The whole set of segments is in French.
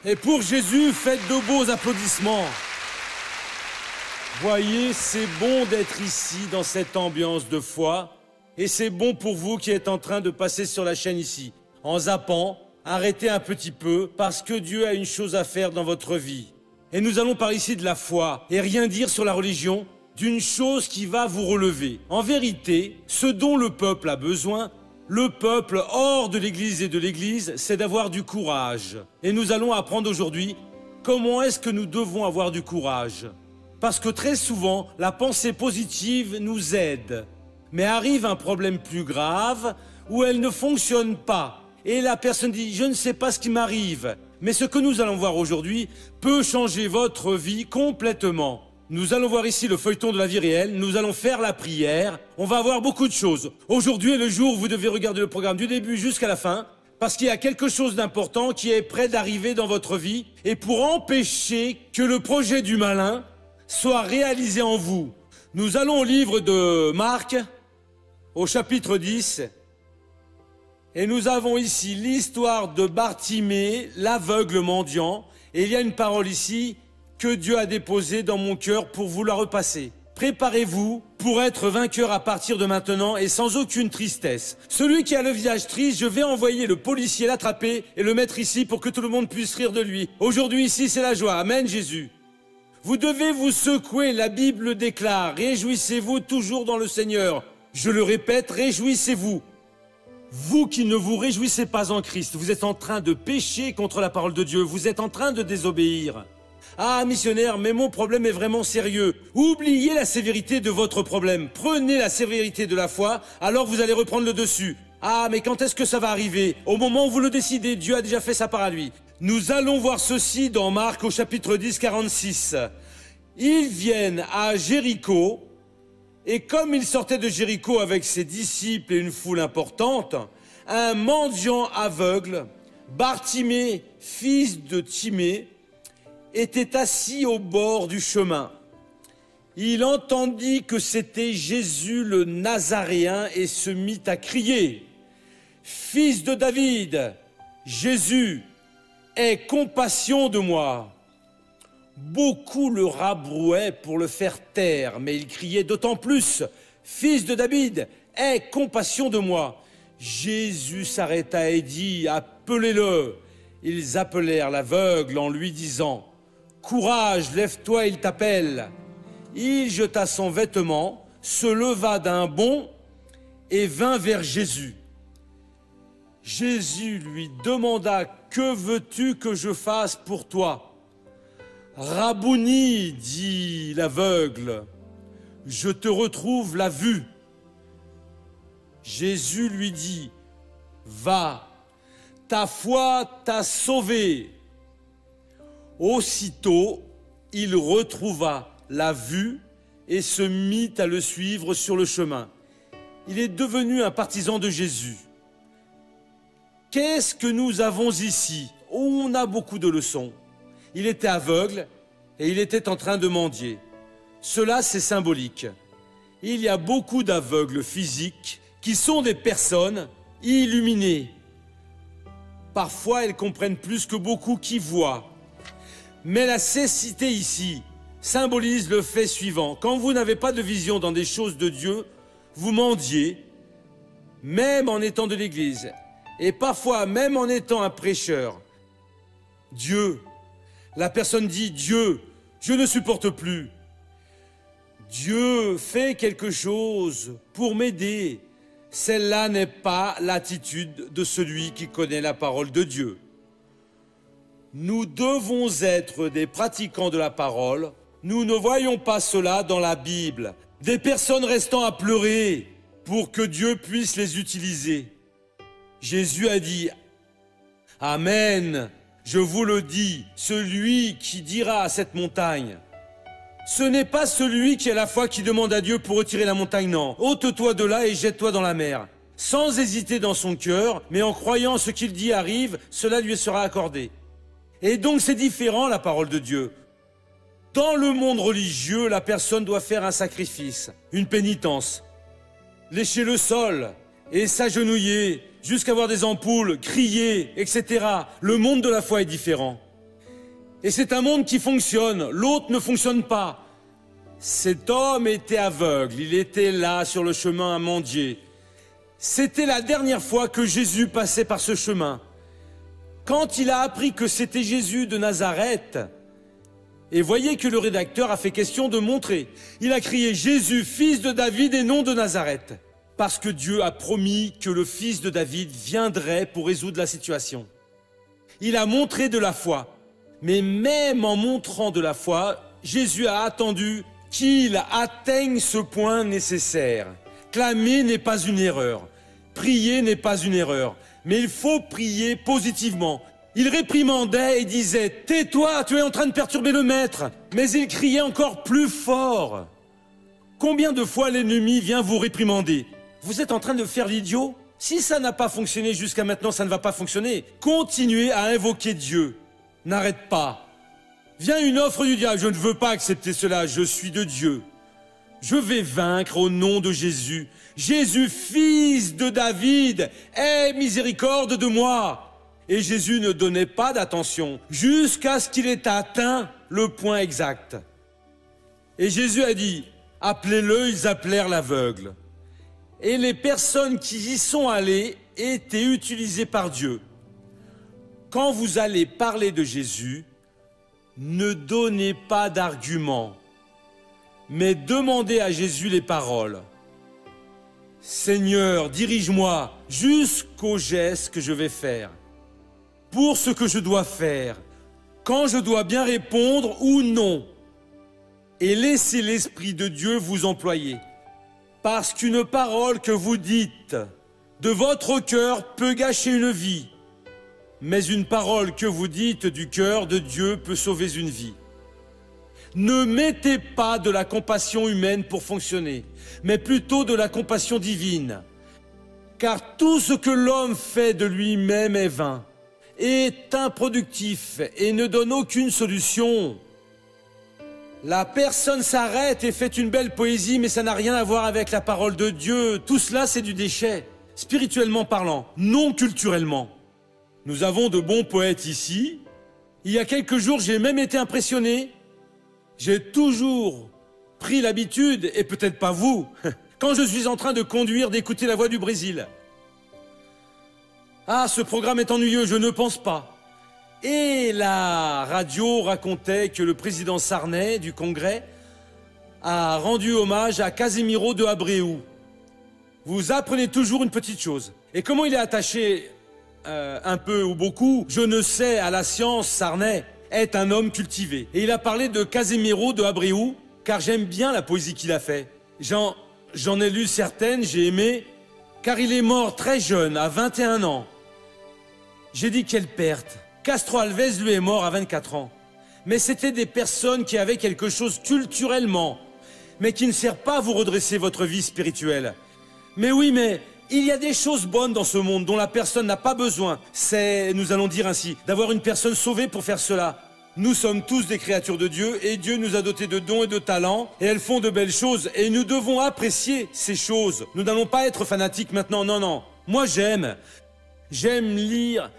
Et pour Jésus, faites de beaux applaudissements. Voyez, c'est bon d'être ici dans cette ambiance de foi. Et c'est bon pour vous qui êtes en train de passer sur la chaîne ici. En zappant, arrêtez un petit peu parce que Dieu a une chose à faire dans votre vie. Et nous allons parler ici de la foi et rien dire sur la religion, d'une chose qui va vous relever. En vérité, ce dont le peuple a besoin, le peuple hors de l'Église et de l'Église, c'est d'avoir du courage. Et nous allons apprendre aujourd'hui comment est-ce que nous devons avoir du courage. Parce que très souvent, la pensée positive nous aide. Mais arrive un problème plus grave où elle ne fonctionne pas. Et la personne dit « je ne sais pas ce qui m'arrive ». Mais ce que nous allons voir aujourd'hui peut changer votre vie complètement. Nous allons voir ici le feuilleton de la vie réelle, nous allons faire la prière, on va voir beaucoup de choses. Aujourd'hui est le jour où vous devez regarder le programme du début jusqu'à la fin, parce qu'il y a quelque chose d'important qui est prêt d'arriver dans votre vie, et pour empêcher que le projet du malin soit réalisé en vous. Nous allons au livre de Marc, au chapitre 10, et nous avons ici l'histoire de Bartimée, l'aveugle mendiant, et il y a une parole ici que Dieu a déposée dans mon cœur pour vous la repasser. Préparez-vous pour être vainqueur à partir de maintenant et sans aucune tristesse. Celui qui a le visage triste, je vais envoyer le policier l'attraper et le mettre ici pour que tout le monde puisse rire de lui. Aujourd'hui ici, c'est la joie. Amen, Jésus. Vous devez vous secouer, la Bible déclare, réjouissez-vous toujours dans le Seigneur. Je le répète, réjouissez-vous. Vous qui ne vous réjouissez pas en Christ, vous êtes en train de pécher contre la parole de Dieu, vous êtes en train de désobéir. Ah, missionnaire, mais mon problème est vraiment sérieux. Oubliez la sévérité de votre problème. Prenez la sévérité de la foi, alors vous allez reprendre le dessus. Ah, mais quand est-ce que ça va arriver? Au moment où vous le décidez, Dieu a déjà fait sa part à lui. Nous allons voir ceci dans Marc au chapitre 10, 46. Ils viennent à Jéricho, et comme ils sortaient de Jéricho avec ses disciples et une foule importante, un mendiant aveugle, Bartimée, fils de Timée, était assis au bord du chemin. Il entendit que c'était Jésus le Nazaréen et se mit à crier « Fils de David, Jésus, aie compassion de moi !» Beaucoup le rabrouaient pour le faire taire, mais il criait d'autant plus « Fils de David, aie compassion de moi !» Jésus s'arrêta et dit « Appelez-le !» Ils appelèrent l'aveugle en lui disant « Courage, lève-toi, il t'appelle. » Il jeta son vêtement, se leva d'un bond et vint vers Jésus. Jésus lui demanda « Que veux-tu que je fasse pour toi ?» « Rabouni, dit l'aveugle, je te retrouve la vue. » Jésus lui dit « Va, ta foi t'a sauvé. » Aussitôt, il retrouva la vue et se mit à le suivre sur le chemin. Il est devenu un partisan de Jésus. Qu'est-ce que nous avons ici? On a beaucoup de leçons. Il était aveugle et il était en train de mendier. Cela, c'est symbolique. Il y a beaucoup d'aveugles physiques qui sont des personnes illuminées. Parfois, elles comprennent plus que beaucoup qui voient. Mais la cécité ici symbolise le fait suivant. Quand vous n'avez pas de vision dans des choses de Dieu, vous mendiez, même en étant de l'Église, et parfois même en étant un prêcheur. Dieu, la personne dit « Dieu, je ne supporte plus. Dieu fait quelque chose pour m'aider. » Celle-là n'est pas l'attitude de celui qui connaît la parole de Dieu. Nous devons être des pratiquants de la parole. Nous ne voyons pas cela dans la Bible. Des personnes restant à pleurer pour que Dieu puisse les utiliser. Jésus a dit « Amen, je vous le dis, celui qui dira à cette montagne. » Ce n'est pas celui qui a la foi qui demande à Dieu pour retirer la montagne, non. Ôte-toi de là et jette-toi dans la mer. Sans hésiter dans son cœur, mais en croyant ce qu'il dit arrive, cela lui sera accordé. Et donc c'est différent la parole de Dieu. Dans le monde religieux, la personne doit faire un sacrifice, une pénitence, lécher le sol et s'agenouiller jusqu'à voir des ampoules, crier, etc. Le monde de la foi est différent. Et c'est un monde qui fonctionne, l'autre ne fonctionne pas. Cet homme était aveugle, il était là sur le chemin à mendier. C'était la dernière fois que Jésus passait par ce chemin. Quand il a appris que c'était Jésus de Nazareth, et voyez que le rédacteur a fait question de montrer. Il a crié « Jésus, fils de David et non de Nazareth ». Parce que Dieu a promis que le fils de David viendrait pour résoudre la situation. Il a montré de la foi. Mais même en montrant de la foi, Jésus a attendu qu'il atteigne ce point nécessaire. Clamer n'est pas une erreur. Prier n'est pas une erreur. Mais il faut prier positivement. Il réprimandait et disait « Tais-toi, tu es en train de perturber le maître !» Mais il criait encore plus fort. Combien de fois l'ennemi vient vous réprimander? Vous êtes en train de faire l'idiot? Si ça n'a pas fonctionné jusqu'à maintenant, ça ne va pas fonctionner. Continuez à invoquer Dieu. N'arrête pas. Vient une offre du diable. Je ne veux pas accepter cela, je suis de Dieu. Je vais vaincre au nom de Jésus. Jésus, fils de David, aie miséricorde de moi. Et Jésus ne donnait pas d'attention jusqu'à ce qu'il ait atteint le point exact. Et Jésus a dit, appelez-le, ils appelèrent l'aveugle. Et les personnes qui y sont allées étaient utilisées par Dieu. Quand vous allez parler de Jésus, ne donnez pas d'arguments, mais demandez à Jésus les paroles. Seigneur, dirige-moi jusqu'au geste que je vais faire, pour ce que je dois faire, quand je dois bien répondre ou non, et laissez l'Esprit de Dieu vous employer. Parce qu'une parole que vous dites de votre cœur peut gâcher une vie, mais une parole que vous dites du cœur de Dieu peut sauver une vie. Ne mettez pas de la compassion humaine pour fonctionner, mais plutôt de la compassion divine. Car tout ce que l'homme fait de lui-même est vain, est improductif et ne donne aucune solution. La personne s'arrête et fait une belle poésie, mais ça n'a rien à voir avec la parole de Dieu. Tout cela, c'est du déchet, spirituellement parlant, non culturellement. Nous avons de bons poètes ici. Il y a quelques jours, j'ai même été impressionné. J'ai toujours pris l'habitude, et peut-être pas vous, quand je suis en train de conduire, d'écouter la voix du Brésil. Ah, ce programme est ennuyeux, je ne pense pas. Et la radio racontait que le président Sarney du Congrès a rendu hommage à Casimiro de Abreu. Vous apprenez toujours une petite chose. Et comment il est attaché, un peu ou beaucoup, je ne sais, à la science, Sarney est un homme cultivé. Et il a parlé de Casimiro de Abreu, car j'aime bien la poésie qu'il a fait. J'en ai lu certaines, j'ai aimé, car il est mort très jeune, à 21 ans. J'ai dit quelle perte. Castro Alves, lui, est mort à 24 ans. Mais c'était des personnes qui avaient quelque chose culturellement, mais qui ne sert pas à vous redresser votre vie spirituelle. Mais oui, mais il y a des choses bonnes dans ce monde dont la personne n'a pas besoin. C'est, nous allons dire ainsi, d'avoir une personne sauvée pour faire cela. Nous sommes tous des créatures de Dieu et Dieu nous a dotés de dons et de talents et elles font de belles choses et nous devons apprécier ces choses. Nous n'allons pas être fanatiques maintenant, non, non. Moi, j'aime lire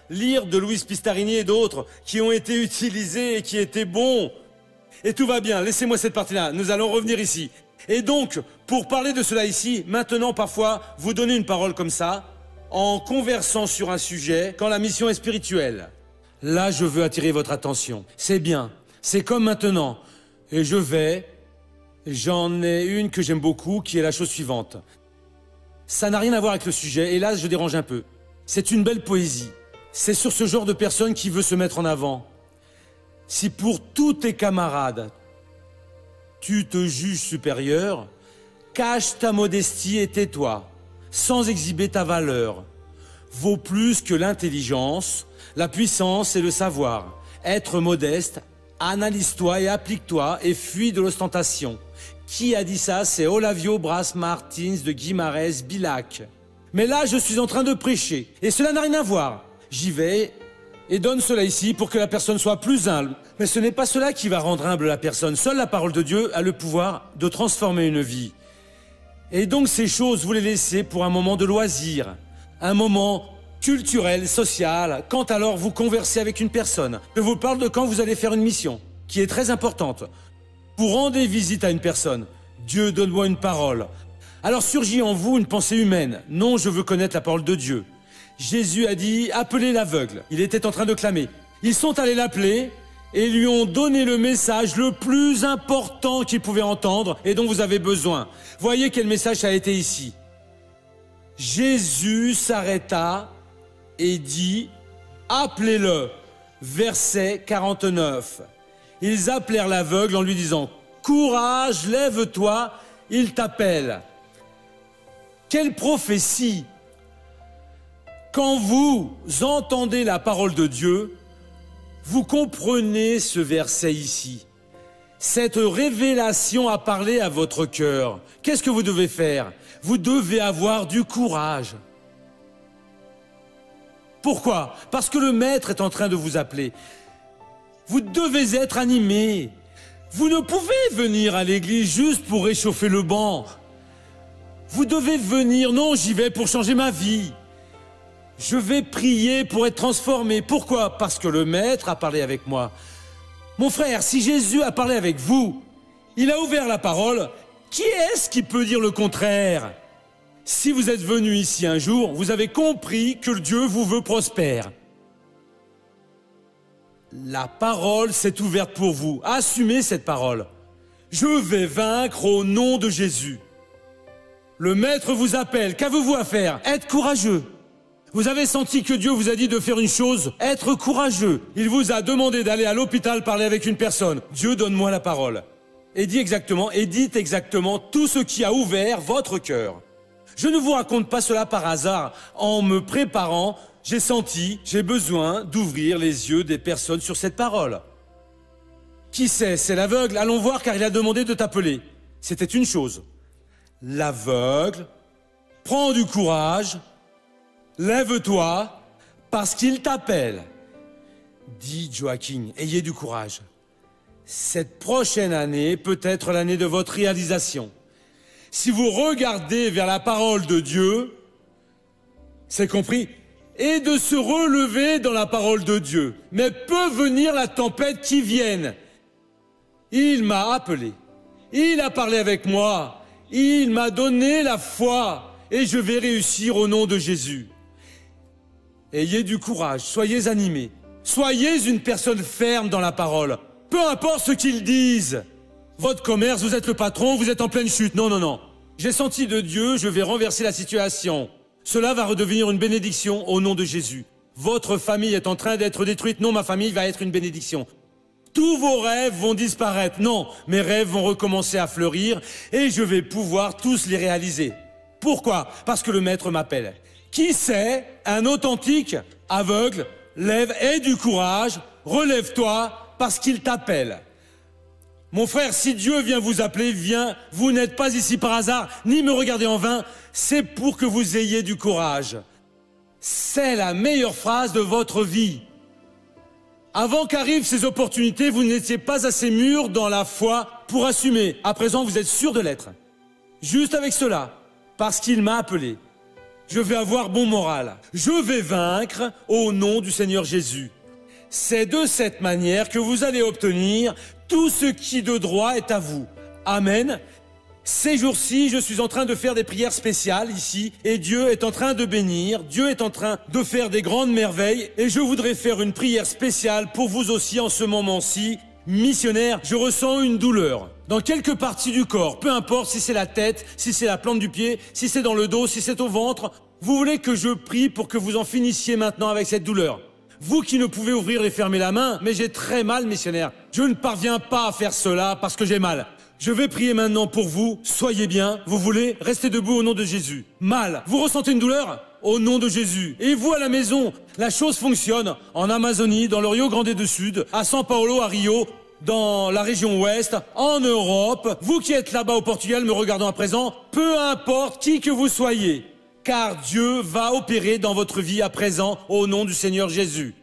de Louis Pistarini et d'autres qui ont été utilisés et qui étaient bons. Et tout va bien, laissez-moi cette partie-là, nous allons revenir ici. Et donc, pour parler de cela ici, maintenant, parfois, vous donnez une parole comme ça, en conversant sur un sujet, quand la mission est spirituelle. Là, je veux attirer votre attention. C'est bien, c'est comme maintenant. Et j'en ai une que j'aime beaucoup, qui est la chose suivante. Ça n'a rien à voir avec le sujet, et là, je dérange un peu. C'est une belle poésie. C'est sur ce genre de personne qui veut se mettre en avant. Si pour tous tes camarades, tu te juges supérieur, cache ta modestie et tais-toi, sans exhiber ta valeur. Vaut plus que l'intelligence, la puissance et le savoir. Être modeste, analyse-toi et applique-toi et fuis de l'ostentation. Qui a dit ça? C'est Olavio Bras Martins de Guimarães Bilac. Mais là, je suis en train de prêcher, et cela n'a rien à voir. J'y vais et donne cela ici pour que la personne soit plus humble. Mais ce n'est pas cela qui va rendre humble la personne. Seule la parole de Dieu a le pouvoir de transformer une vie. Et donc ces choses, vous les laissez pour un moment de loisir, un moment culturelle, sociale, quand alors vous conversez avec une personne. Je vous parle de quand vous allez faire une mission, qui est très importante. Vous rendez visite à une personne. Dieu, donne-moi une parole. Alors surgit en vous une pensée humaine. Non, je veux connaître la parole de Dieu. Jésus a dit, appelez l'aveugle. Il était en train de clamer. Ils sont allés l'appeler et lui ont donné le message le plus important qu'il pouvait entendre et dont vous avez besoin. Voyez quel message a été ici. Jésus s'arrêta et dit, appelez-le. Verset 49. Ils appelèrent l'aveugle en lui disant, courage, lève-toi, il t'appelle. Quelle prophétie! Quand vous entendez la parole de Dieu, vous comprenez ce verset ici. Cette révélation a parlé à votre cœur. Qu'est-ce que vous devez faire? Vous devez avoir du courage. Pourquoi? Parce que le Maître est en train de vous appeler. Vous devez être animé. Vous ne pouvez venir à l'église juste pour réchauffer le banc. Vous devez venir, non, j'y vais pour changer ma vie. Je vais prier pour être transformé. Pourquoi? Parce que le Maître a parlé avec moi. Mon frère, si Jésus a parlé avec vous, il a ouvert la parole, qui est-ce qui peut dire le contraire? Si vous êtes venu ici un jour, vous avez compris que Dieu vous veut prospère. La parole s'est ouverte pour vous. Assumez cette parole. Je vais vaincre au nom de Jésus. Le Maître vous appelle. Qu'avez-vous à faire? Être courageux. Vous avez senti que Dieu vous a dit de faire une chose, être courageux. Il vous a demandé d'aller à l'hôpital parler avec une personne. Dieu, donne-moi la parole. Et dites exactement tout ce qui a ouvert votre cœur. Je ne vous raconte pas cela par hasard. En me préparant, j'ai besoin d'ouvrir les yeux des personnes sur cette parole. Qui c'est? C'est l'aveugle. Allons voir car il a demandé de t'appeler. C'était une chose. L'aveugle, prends du courage, lève-toi, parce qu'il t'appelle. Dit Joachim, ayez du courage. Cette prochaine année peut être l'année de votre réalisation. Si vous regardez vers la parole de Dieu, c'est compris, et de se relever dans la parole de Dieu. Mais peut venir la tempête qui vienne. Il m'a appelé, il a parlé avec moi, il m'a donné la foi, et je vais réussir au nom de Jésus. Ayez du courage, soyez animés, soyez une personne ferme dans la parole, peu importe ce qu'ils disent. Votre commerce, vous êtes le patron, vous êtes en pleine chute. Non, non, non. J'ai senti de Dieu, je vais renverser la situation. Cela va redevenir une bénédiction au nom de Jésus. Votre famille est en train d'être détruite. Non, ma famille va être une bénédiction. Tous vos rêves vont disparaître. Non, mes rêves vont recommencer à fleurir et je vais pouvoir tous les réaliser. Pourquoi? Parce que le Maître m'appelle. Qui c'est? Un authentique aveugle, lève, aie du courage, relève-toi parce qu'il t'appelle. Mon frère, si Dieu vient vous appeler, viens, vous n'êtes pas ici par hasard, ni me regardez en vain, c'est pour que vous ayez du courage. C'est la meilleure phrase de votre vie. Avant qu'arrivent ces opportunités, vous n'étiez pas assez mûr dans la foi pour assumer. À présent, vous êtes sûr de l'être. Juste avec cela, parce qu'il m'a appelé. Je vais avoir bon moral. Je vais vaincre au nom du Seigneur Jésus. C'est de cette manière que vous allez obtenir tout ce qui de droit est à vous. Amen. Ces jours-ci, je suis en train de faire des prières spéciales ici et Dieu est en train de bénir, Dieu est en train de faire des grandes merveilles et je voudrais faire une prière spéciale pour vous aussi en ce moment-ci. Missionnaire, je ressens une douleur dans quelques parties du corps, peu importe si c'est la tête, si c'est la plante du pied, si c'est dans le dos, si c'est au ventre. Vous voulez que je prie pour que vous en finissiez maintenant avec cette douleur? Vous qui ne pouvez ouvrir et fermer la main, mais j'ai très mal, missionnaire. Je ne parviens pas à faire cela parce que j'ai mal. Je vais prier maintenant pour vous. Soyez bien. Vous voulez? Restez debout au nom de Jésus. Mal. Vous ressentez une douleur? Au nom de Jésus. Et vous à la maison, la chose fonctionne en Amazonie, dans le Rio Grande do Sud, à São Paulo, à Rio, dans la région ouest, en Europe. Vous qui êtes là-bas au Portugal, me regardant à présent, peu importe qui que vous soyez. Car Dieu va opérer dans votre vie à présent au nom du Seigneur Jésus.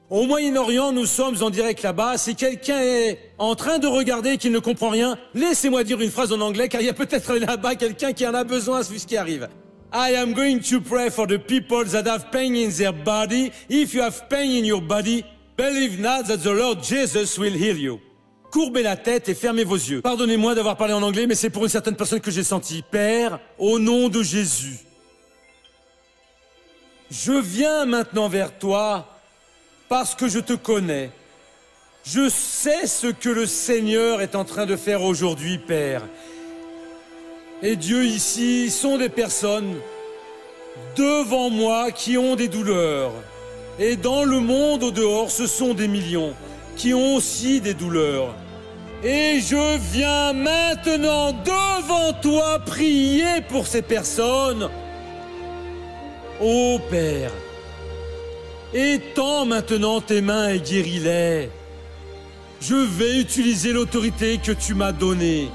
Au Moyen-Orient, nous sommes en direct là-bas. Si quelqu'un est en train de regarder et qu'il ne comprend rien, laissez-moi dire une phrase en anglais, car il y a peut-être là-bas quelqu'un qui en a besoin vu ce qui arrive. I am going to pray for the people that have pain in their body. If you have pain in your body, believe not that the Lord Jesus will heal you. Courbez la tête et fermez vos yeux. Pardonnez-moi d'avoir parlé en anglais, mais c'est pour une certaine personne que j'ai senti. Père, au nom de Jésus, je viens maintenant vers toi parce que je te connais. Je sais ce que le Seigneur est en train de faire aujourd'hui, Père. Et Dieu, ici, sont des personnes devant moi qui ont des douleurs. Et dans le monde au dehors, ce sont des millions qui ont aussi des douleurs. Et je viens maintenant devant toi prier pour ces personnes. Ô Père, étends maintenant tes mains et guéris-les. Je vais utiliser l'autorité que tu m'as donnée.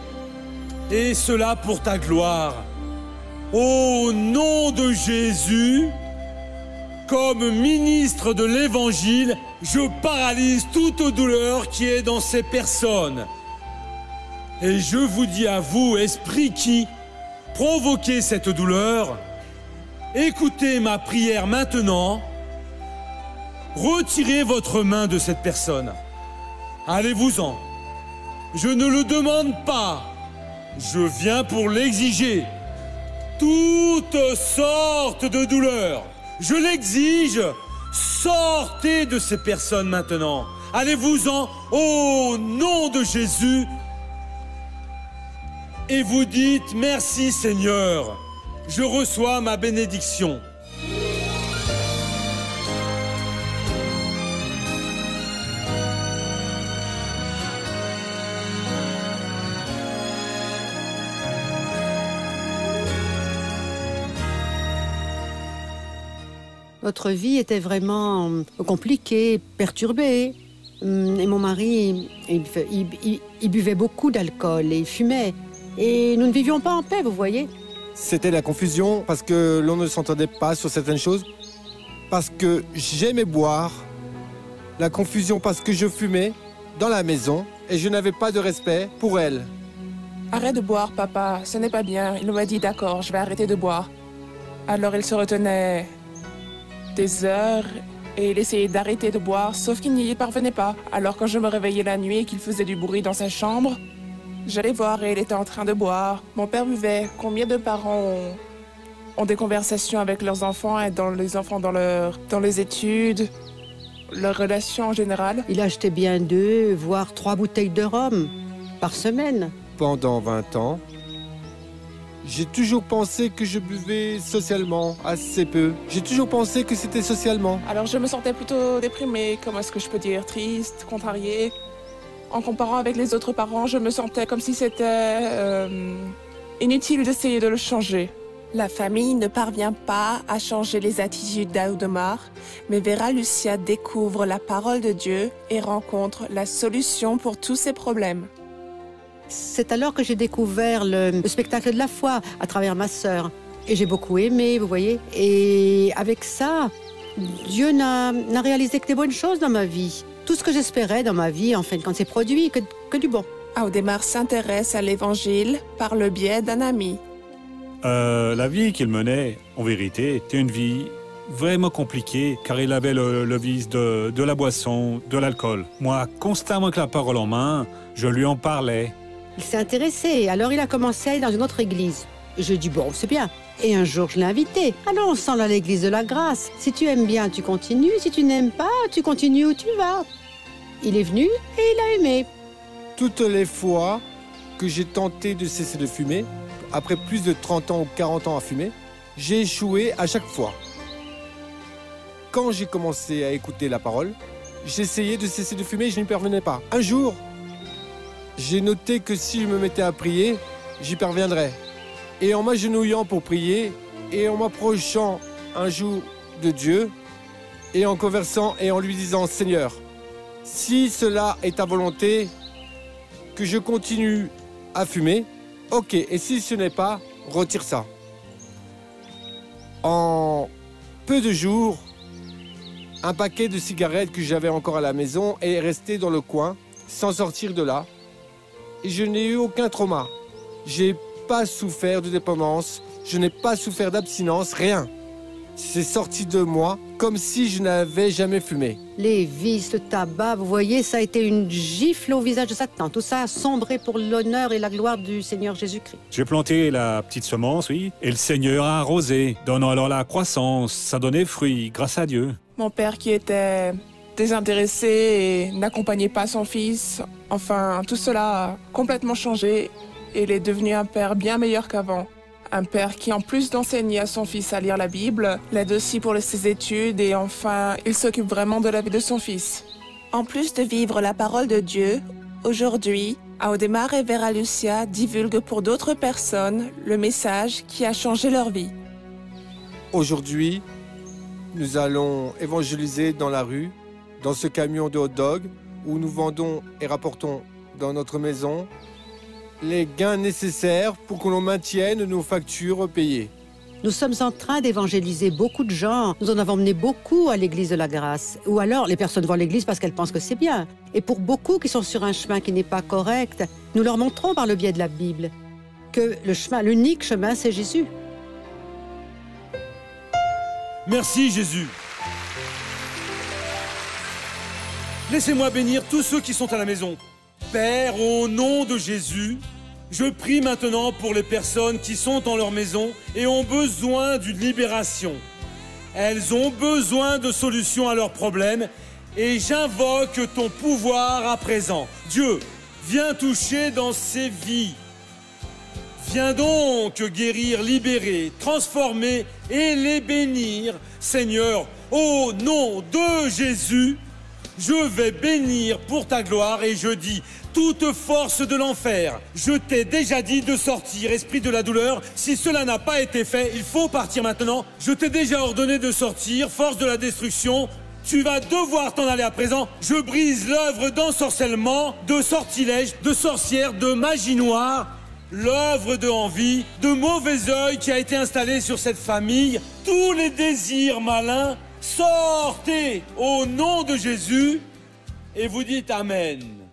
Et cela pour ta gloire. Au nom de Jésus, comme ministre de l'Évangile, je paralyse toute douleur qui est dans ces personnes. Et je vous dis à vous, esprit qui provoquez cette douleur, écoutez ma prière maintenant. Retirez votre main de cette personne. Allez-vous-en. Je ne le demande pas. Je viens pour l'exiger. Toutes sortes de douleurs, je l'exige. Sortez de ces personnes maintenant. Allez-vous-en au nom de Jésus. Et vous dites, merci Seigneur. Je reçois ma bénédiction. Notre vie était vraiment compliquée, perturbée. Et mon mari, il buvait beaucoup d'alcool et il fumait. Et nous ne vivions pas en paix, vous voyez. C'était la confusion parce que l'on ne s'entendait pas sur certaines choses. Parce que j'aimais boire. La confusion parce que je fumais dans la maison et je n'avais pas de respect pour elle. Arrête de boire, papa, ce n'est pas bien. Il m'a dit d'accord, je vais arrêter de boire. Alors il se retenait des heures et il essayait d'arrêter de boire, sauf qu'il n'y parvenait pas. Alors quand je me réveillais la nuit et qu'il faisait du bruit dans sa chambre, j'allais voir et il était en train de boire. Mon père buvait. Combien de parents ont des conversations avec leurs enfants et dans les études, leurs relations en général? Il achetait bien 2, voire 3 bouteilles de rhum par semaine. Pendant 20 ans, j'ai toujours pensé que je buvais socialement, assez peu. J'ai toujours pensé que c'était socialement. Alors je me sentais plutôt déprimée, comment est-ce que je peux dire, triste, contrariée. En comparant avec les autres parents, je me sentais comme si c'était inutile d'essayer de le changer. La famille ne parvient pas à changer les attitudes d'Audemars, mais Vera Lucia découvre la parole de Dieu et rencontre la solution pour tous ses problèmes. C'est alors que j'ai découvert le spectacle de la foi à travers ma sœur. Et j'ai beaucoup aimé, vous voyez. Et avec ça, Dieu n'a réalisé que des bonnes choses dans ma vie. Tout ce que j'espérais dans ma vie, en fin de compte, s'est produit, que du bon. Audemars s'intéresse à l'Évangile par le biais d'un ami. La vie qu'il menait, en vérité, était une vie vraiment compliquée, car il avait le vice de la boisson, de l'alcool. Moi, constamment avec la parole en main, je lui en parlais. Il s'est intéressé, alors il a commencé à aller dans une autre église. Je dis bon, c'est bien. Et un jour, je l'ai invité. Allons ensemble à l'église de la grâce. Si tu aimes bien, tu continues. Si tu n'aimes pas, tu continues où tu vas. Il est venu et il a aimé. Toutes les fois que j'ai tenté de cesser de fumer, après plus de 30 ans ou 40 ans à fumer, j'ai échoué à chaque fois. Quand j'ai commencé à écouter la parole, j'essayais de cesser de fumer et je n'y parvenais pas. Un jour, j'ai noté que si je me mettais à prier, j'y parviendrais. Et en m'agenouillant pour prier et en m'approchant un jour de Dieu et en conversant et en lui disant « Seigneur, si cela est ta volonté, que je continue à fumer, ok, et si ce n'est pas, retire ça. » En peu de jours, un paquet de cigarettes que j'avais encore à la maison est resté dans le coin, sans sortir de là. Et je n'ai eu aucun trauma. J'ai pas souffert de dépendance Je n'ai pas souffert d'abstinence, rien. C'est sorti de moi comme si je n'avais jamais fumé. Les vices, le tabac, vous voyez, ça a été une gifle au visage de Satan. Tout ça a sombré pour l'honneur et la gloire du Seigneur Jésus-Christ. J'ai planté la petite semence, oui, et le Seigneur a arrosé, donnant alors la croissance. Ça donnait fruit, grâce à Dieu. Mon père qui était désintéressé et n'accompagnait pas son fils, enfin, tout cela a complètement changé et il est devenu un père bien meilleur qu'avant. Un père qui, en plus d'enseigner à son fils à lire la Bible, l'aide aussi pour ses études et enfin, il s'occupe vraiment de la vie de son fils. En plus de vivre la parole de Dieu, aujourd'hui, Audemars et Vera Lucia divulguent pour d'autres personnes le message qui a changé leur vie. Aujourd'hui, nous allons évangéliser dans la rue, dans ce camion de hot dog, où nous vendons et rapportons dans notre maison les gains nécessaires pour que l'on maintienne nos factures payées. Nous sommes en train d'évangéliser beaucoup de gens. Nous en avons mené beaucoup à l'église de la grâce. Ou alors, les personnes vont à l'église parce qu'elles pensent que c'est bien. Et pour beaucoup qui sont sur un chemin qui n'est pas correct, nous leur montrons par le biais de la Bible que le chemin, l'unique chemin, c'est Jésus. Merci Jésus. Laissez-moi bénir tous ceux qui sont à la maison. Père, au nom de Jésus, je prie maintenant pour les personnes qui sont dans leur maison et ont besoin d'une libération. Elles ont besoin de solutions à leurs problèmes et j'invoque ton pouvoir à présent. Dieu, viens toucher dans ces vies. Viens donc guérir, libérer, transformer et les bénir. Seigneur, au nom de Jésus, je vais bénir pour ta gloire et je dis, toute force de l'enfer, je t'ai déjà dit de sortir, esprit de la douleur. Si cela n'a pas été fait, il faut partir maintenant. Je t'ai déjà ordonné de sortir, force de la destruction. Tu vas devoir t'en aller à présent. Je brise l'œuvre d'ensorcellement, de sortilège, de sorcière, de magie noire. L'œuvre de envie, de mauvais œil qui a été installé sur cette famille. Tous les désirs malins, sortez au nom de Jésus et vous dites Amen.